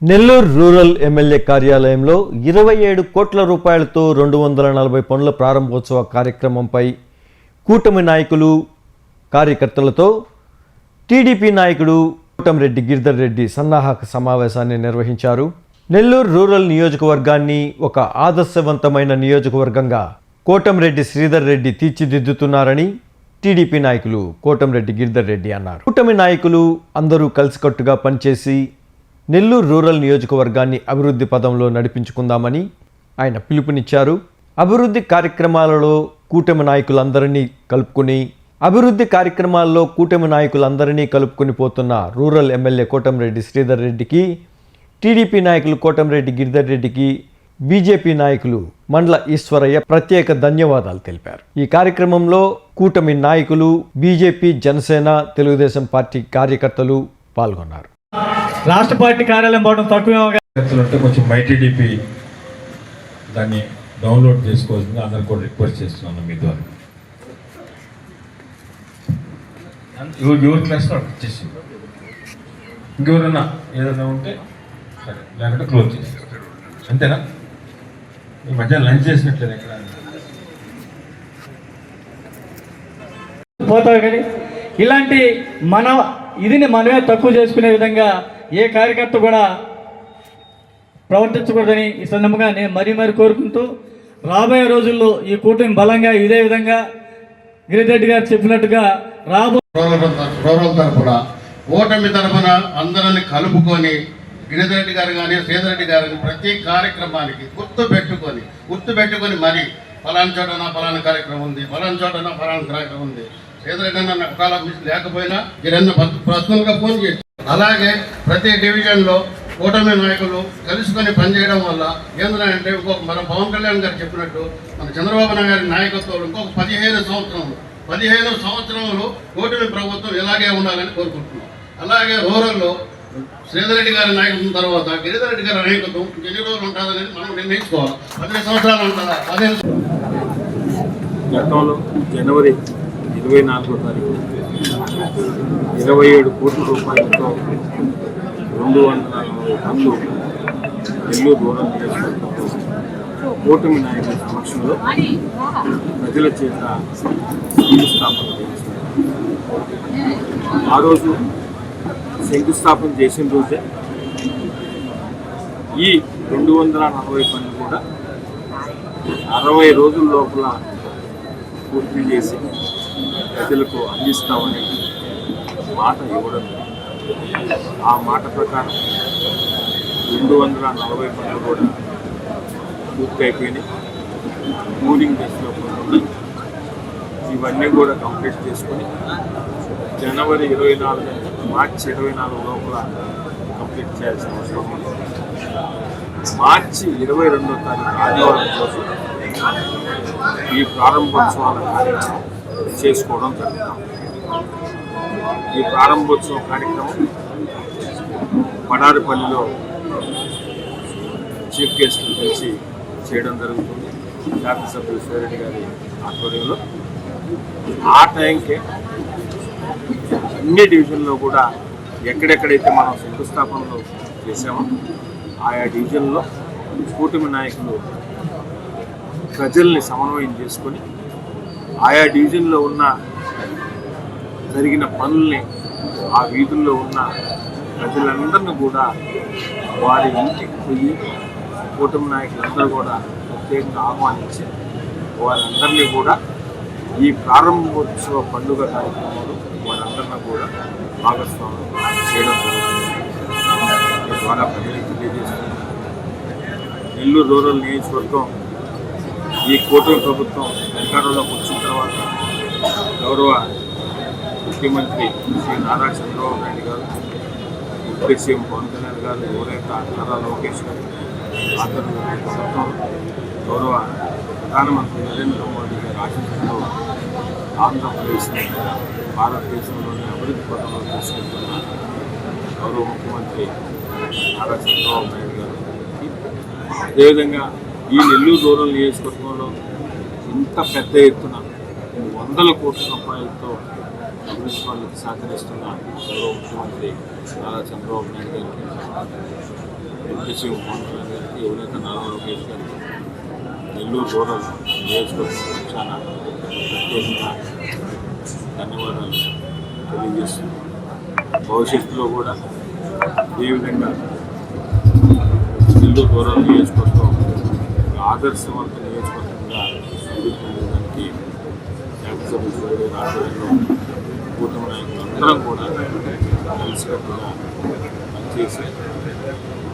Nellore rural MLA కార్యాలయంలో 27 కోట్ల రూపాయలతో 240 పనుల ప్రారంభోత్సవ కార్యక్రమంపై కూటమి నాయకులు కార్యకర్తలతో టీడీపీ నాయకుడు కోటంరెడ్డి గిరిధర్ రెడ్డి సన్నాహక సమావేశాన్ని నిర్వహించారు. నెల్లూరు రూరల్ నియోజకవర్గాన్ని ఒక ఆదర్శవంతమైన నియోజకవర్గంగా కోటంరెడ్డి శ్రీధర్ రెడ్డి తీర్చిదిద్దుతున్నారని టీడీపీ నాయకులు కోటంరెడ్డి గిరిధర్ రెడ్డి అన్నారు. కూటమి నాయకులు అందరూ కలిసికట్టుగా పనిచేసి నెల్లూరు రూరల్ నియోజకవర్గాన్ని అభివృద్ధి పదంలో నడిపించుకుందామని ఆయన పిలుపునిచ్చారు. అభివృద్ధి కార్యక్రమాలలో కూటమి నాయకులందరినీ కలుపుకొని పోతున్న రూరల్ ఎమ్మెల్యే కోటంరెడ్డి శ్రీధర్ రెడ్డికి, టీడీపీ నాయకులు కోటంరెడ్డి గిరిధర్ రెడ్డికి, బీజేపీ నాయకులు మండల ఈశ్వరయ్య ప్రత్యేక ధన్యవాదాలు తెలిపారు. ఈ కార్యక్రమంలో కూటమి నాయకులు, బీజేపీ, జనసేన, తెలుగుదేశం పార్టీ కార్యకర్తలు పాల్గొన్నారు. రాష్ట్ర పార్టీ కార్యాలయం పోవడం తక్కువ కొంచెం మైటీడీపీ దాన్ని డౌన్లోడ్ చేసుకోవాల్సింది అందరు కూడా రిక్వెస్ట్ చేస్తున్నాను మీ ద్వారా. ఎవరి క్లాస్లో వచ్చేసి ఇంకెవరన్నా ఏదైనా ఉంటే సరే, లేకుంటే క్లోజ్ చేసి అంతేనా? ఈ మధ్య లంచ్ చేసినట్లేదు ఎక్కడ పోతావు కానీ ఇలాంటి ఇదిని మనమే తక్కువ చేసుకునే విధంగా ఏ కార్యకర్త కూడా ప్రవర్తించకూడదని ఈ సందర్భంగా నేను మరీ కోరుకుంటూ, రాబోయే రోజుల్లో ఈ కూటమి బలంగా ఇదే విధంగా గిరిరెడ్డి గారు చెప్పినట్టుగా రూరల్ తరఫున ఓటమి తరఫున అందరిని కలుపుకొని గిరిరెడ్డి గారు కానీ శ్రీధరెడ్డి గారిని ప్రతి కార్యక్రమానికి గుర్తుపెట్టుకొని మరి ఫలానా చోటన ఫలానా కార్యక్రమం ఉంది, ఫలానా చోటన ఫలానా కార్యక్రమం ఉంది. శ్రీధరెడ్డి అన్న ఒకవేళ లేకపోయినా గిరన్న పర్సనల్గా ఫోన్ చేసి, అలాగే ప్రతి డివిజన్లో కూటమి నాయకులు కలుసుకొని పనిచేయడం వల్ల ఏంటంటే ఇంకొక మన పవన్ కళ్యాణ్ గారు చెప్పినట్టు మన చంద్రబాబు నాయుడు గారి నాయకత్వంలో ఇంకొక 15 సంవత్సరంలో కూటమి ప్రభుత్వం ఇలాగే ఉండాలని కోరుకుంటున్నాం. అలాగే రూరల్లో శ్రీధరెడ్డి గారి నాయకత్వం తర్వాత గిరిధర్ రెడ్డి గారి నాయకత్వం ఎన్ని రోజులు ఉంటుందనేది మనం నిర్ణయించుకోవాలి. 15 సంవత్సరాలు ఉంటుందా? 15 గతంలో జనవరి 24వ తారీఖు 27 కోట్ల రూపాయలతో 240 పనులు నెల్లూరు రూరల్ నియోజకవర్గంలో కూటమి నాయకుల సమక్షంలో ప్రజల చేత శంకుస్థాపన చేస్తున్నారు. ఆ రోజు శంకుస్థాపన చేసిన రోజే ఈ 240 పనులు కూడా 60 రోజుల లోపల పూర్తి చేసి ప్రజలకు అందిస్తామని మాట ఇవ్వడం. ఆ మాట ప్రకారం 240 పనులు కూడా పూర్తి అయిపోయినాయి. కూలింగ్ దశలో ఉన్నాయి. ఇవన్నీ కూడా కంప్లీట్ చేసుకొని జనవరి 24 మార్చి 24 లోపల కంప్లీట్ చేయాల్సిన అవసరం ఉంది. మార్చి 22వ తారీఖు ఆదివారం రోజు ఈ ప్రారంభోత్సవాల కార్యక్రమం చేసుకోవడం జరుగుతాం. ఈ ప్రారంభోత్సవ కార్యక్రమం పడారిపల్లిలో చీఫ్ గెస్ట్ని పిలిచి చేయడం జరుగుతుంది. శాసనసభ్యులు శ్రీరెడ్డి గారి ఆధ్వర్యంలో ఆ టైంకే అన్ని డివిజన్లో కూడా ఎక్కడెక్కడైతే మనం శంకుస్థాపనలు చేసామో ఆయా డివిజన్లో కూటమి నాయకులు ప్రజల్ని సమన్వయం చేసుకొని ఆయా డివిజన్లో ఉన్న జరిగిన పనుల్ని ఆ వీధుల్లో ఉన్న ప్రజలందరినీ కూడా వారి ఇంటికి పోయి కూటమి నాయకులందరూ కూడా ప్రత్యేకంగా ఆహ్వానించి వారందరినీ కూడా ఈ ప్రారంభోత్సవ పండుగ కార్యక్రమంలో వారందరినీ కూడా భాగస్వామ్యం చేయడం జరుగుతుంది. ద్వారా ప్రజలకు తెలియజేస్తుంది. నెల్లూరు రూరల్ నియోజకవర్గం ఈ కూటమి ప్రభుత్వం అధికారంలోకి వచ్చిన తర్వాత గౌరవ ముఖ్యమంత్రి శ్రీ నారా చంద్రబాబు నాయుడు గారు, డిప్యూటీ సీఎం పవన్ కళ్యాణ్ గారు, యువనేత నారా లోకేష్ గారు ఆధ్వర్యంలో ప్రభుత్వం గౌరవ ప్రధానమంత్రి నరేంద్ర మోడీ గారి ఆశీస్సులతో ఆంధ్రప్రదేశ్ని భారతదేశంలోని అభివృద్ధి పథంలో తీసుకెళ్తున్న గౌరవ ముఖ్యమంత్రి నారా చంద్రబాబు నాయుడు గారు, అదేవిధంగా ఈ నెల్లూరు రూరల్ నియోజకవర్గంలో ఇంత పెద్ద ఎత్తున 100 కోట్ల రూపాయలతో అభివృద్ధి పనులకు సహకరిస్తున్న గౌరవ ముఖ్యమంత్రి నారా చంద్రబాబు నాయుడు గారికి ఎంపీసీ మోహన్ కళ్యాణ్ గారికి, యువనేత నారా లోకేష్ గారికి, నెల్లూరు రూరల్ నియోజకవర్గం పక్షాన ప్రత్యేకంగా ధన్యవాదాలు తెలియజేస్తున్నాను. భవిష్యత్తులో కూడా ఏ విధంగా నెల్లూరు రూరల్ నియోజకవర్గం ఆదర్శవంత నియోజకవర్గంగా అభివృద్ధి చెందడానికి శాసనసభ సభ్యుల ఆధ్వర్యంలో కూటమి నాయకులు అందరం కూడా కలిసికట్టుగా పనిచేసి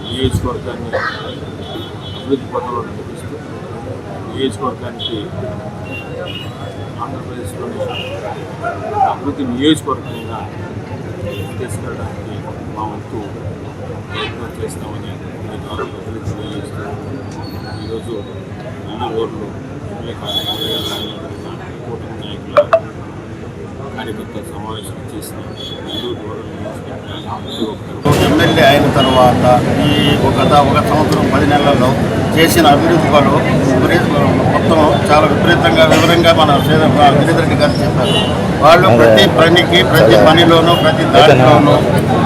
నియోజకవర్గాన్ని అభివృద్ధి పథంలో నడిపిస్తూ నియోజకవర్గానికి ఆంధ్రప్రదేశ్లోని అభివృద్ధి నియోజకవర్గంగా తీసుకెళ్ళడానికి మా వంతు ప్రయత్నం చేస్తామని మీ ద్వారా ప్రజలకు తెలియజేస్తూ ఈరోజు అన్ని రోడ్లు ఎమ్మెల్యే కార్యాలయాలు కూటమి నాయకుల కార్యకర్తల సమావేశం చేసిన నెల్లూరు రూరల్ నియోజకవర్గ ఎమ్మెల్యే అయిన తర్వాత ఈ ఒక సంవత్సరం 10 నెలల్లో చేసిన అభివృద్ధి పనులు మొత్తం చాలా విపరీతంగా వివరంగా మన గిరిధర్ రెడ్డి గారు చెప్పారు. వాళ్ళు ప్రతి పనికి, ప్రతి పనిలోనూ, ప్రతి దాడిలోనూ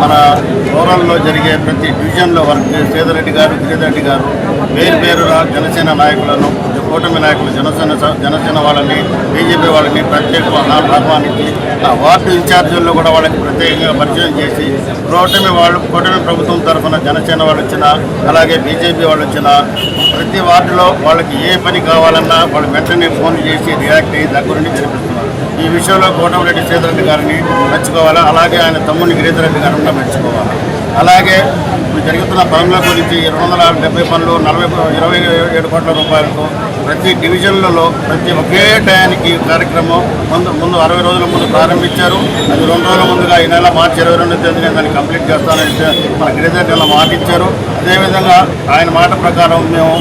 మన రూరల్లో జరిగే ప్రతి డివిజన్లో వర్క్ శ్రీధర్ రెడ్డి గారు, గిరిధర్ రెడ్డి గారు వేరు జనసేన నాయకులను, కూటమి నాయకులు, జనసేన వాళ్ళని, బీజేపీ వాళ్ళని ప్రత్యేకంగా ఆహ్వానించి వార్డు ఇన్ఛార్జీల్లో కూడా వాళ్ళకి ప్రత్యేకంగా పరిచయం చేసి కూటమి ప్రభుత్వం తరఫున జనసేన వాళ్ళు వచ్చినా, అలాగే బీజేపీ వాళ్ళు వచ్చినా ప్రతి వార్డులో వాళ్ళకి ఏ పని కావాలన్నా వాళ్ళు వెంటనే ఫోన్ చేసి రియాక్ట్ అయ్యి దగ్గరుండి జరిపిస్తున్నారు. ఈ విషయంలో కోటమిరెడ్డి శ్రీధర్ రెడ్డి గారిని మెచ్చుకోవాలి, అలాగే ఆయన తమ్ముని గిరిధర్ రెడ్డి గారిని కూడా మెచ్చుకోవాలి. అలాగే ఇప్పుడు జరుగుతున్న పనుల గురించి 270 పనులు 27 కోట్ల రూపాయలతో ప్రతి డివిజన్లలో ప్రతి ఒకే టయానికి కార్యక్రమం ముందు 60 రోజుల ముందు ప్రారంభించారు. అది 2 రోజుల ముందుగా ఈ నెల మార్చి 22వ తేదీన దాన్ని కంప్లీట్ చేస్తానని మన గిరిధర్ రెడ్డి మాట ఇచ్చారు. అదేవిధంగా ఆయన మాట ప్రకారం మేము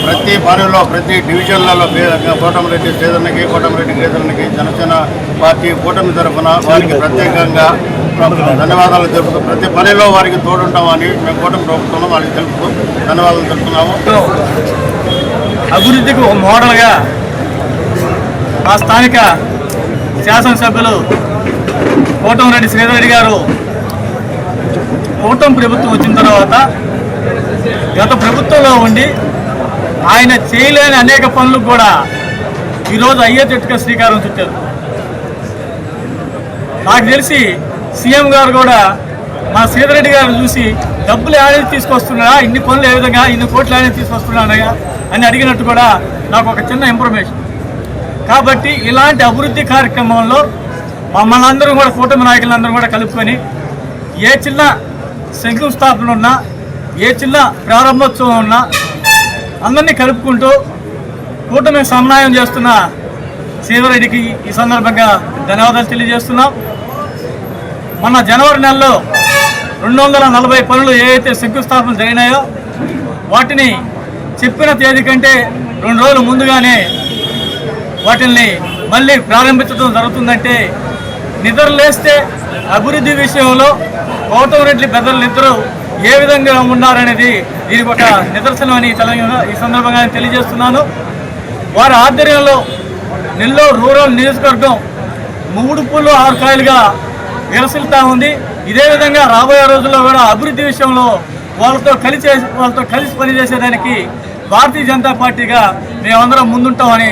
ప్రతి పనిలో, ప్రతి డివిజన్లలో కోటమిరెడ్డి శ్రీధర్కి, కోటమిరెడ్డి గిరిధర్కి జనసేన పార్టీ కూటమి తరఫున వారికి ప్రత్యేకంగా ధన్యవాదాలు తెలుపుతూ ప్రతి పనిలో వారికి తోడుంటామని మేము కూటమి ప్రభుత్వంలో వారికి తెలుపుతూ ధన్యవాదాలు తెలుపుతున్నాము. అభివృద్ధికి ఒక మోడల్గా మా స్థానిక శాసనసభ్యులు కోటమిరెడ్డి శ్రీధర్ రెడ్డి గారు కూటమి ప్రభుత్వం వచ్చిన తర్వాత గత ప్రభుత్వంలో ఉండి ఆయన చేయలేని అనేక పనులు కూడా ఈరోజు అయ్యేటట్టుగా శ్రీకారం చుట్టారు. నాకు తెలిసి సీఎం గారు కూడా మా శ్రీధర్ రెడ్డి గారు చూసి డబ్బులు ఏడాది తీసుకొస్తున్నారా, ఇన్ని పనులు ఏ విధంగా, ఇన్ని కోట్లు ఏడాది తీసుకొస్తున్నారా అని అడిగినట్టు కూడా నాకు ఒక చిన్న ఇన్ఫర్మేషన్. కాబట్టి ఇలాంటి అభివృద్ధి కార్యక్రమంలో మమ్మల్ని అందరూ కూడా కూటమి నాయకులందరూ కూడా కలుపుకొని ఏ చిన్న శంకుస్థాపన ఉన్నా, ఏ చిన్న ప్రారంభోత్సవం ఉన్నా అందరినీ కలుపుకుంటూ కూటమి సమన్వయం చేస్తున్న శ్రీధర్ రెడ్డికి ఈ సందర్భంగా ధన్యవాదాలు తెలియజేస్తున్నాం. మన జనవరి నెలలో 240 పనులు ఏవైతే శంకుస్థాపనలు జరిగినాయో వాటిని చెప్పిన తేదీ కంటే 2 రోజులు ముందుగానే వాటిని మళ్ళీ ప్రారంభించడం జరుగుతుందంటే నిద్రలేస్తే అభివృద్ధి విషయంలో కోటమిరెడ్డి పెద్దలిద్దరూ ఏ విధంగా ఉన్నారనేది దీనికి ఒక నిదర్శనం అని ఈ సందర్భంగా తెలియజేస్తున్నాను. వారి ఆధ్వర్యంలో నెల్లూరు రూరల్ నియోజకవర్గం 3 పూలు 6 కాయలుగా విరసిల్తా ఉంది. ఇదే విధంగా రాబోయే రోజుల్లో కూడా అభివృద్ధి విషయంలో వాళ్ళతో కలిసి పనిచేసేదానికి భారతీయ జనతా పార్టీగా మేమందరం ముందుంటామని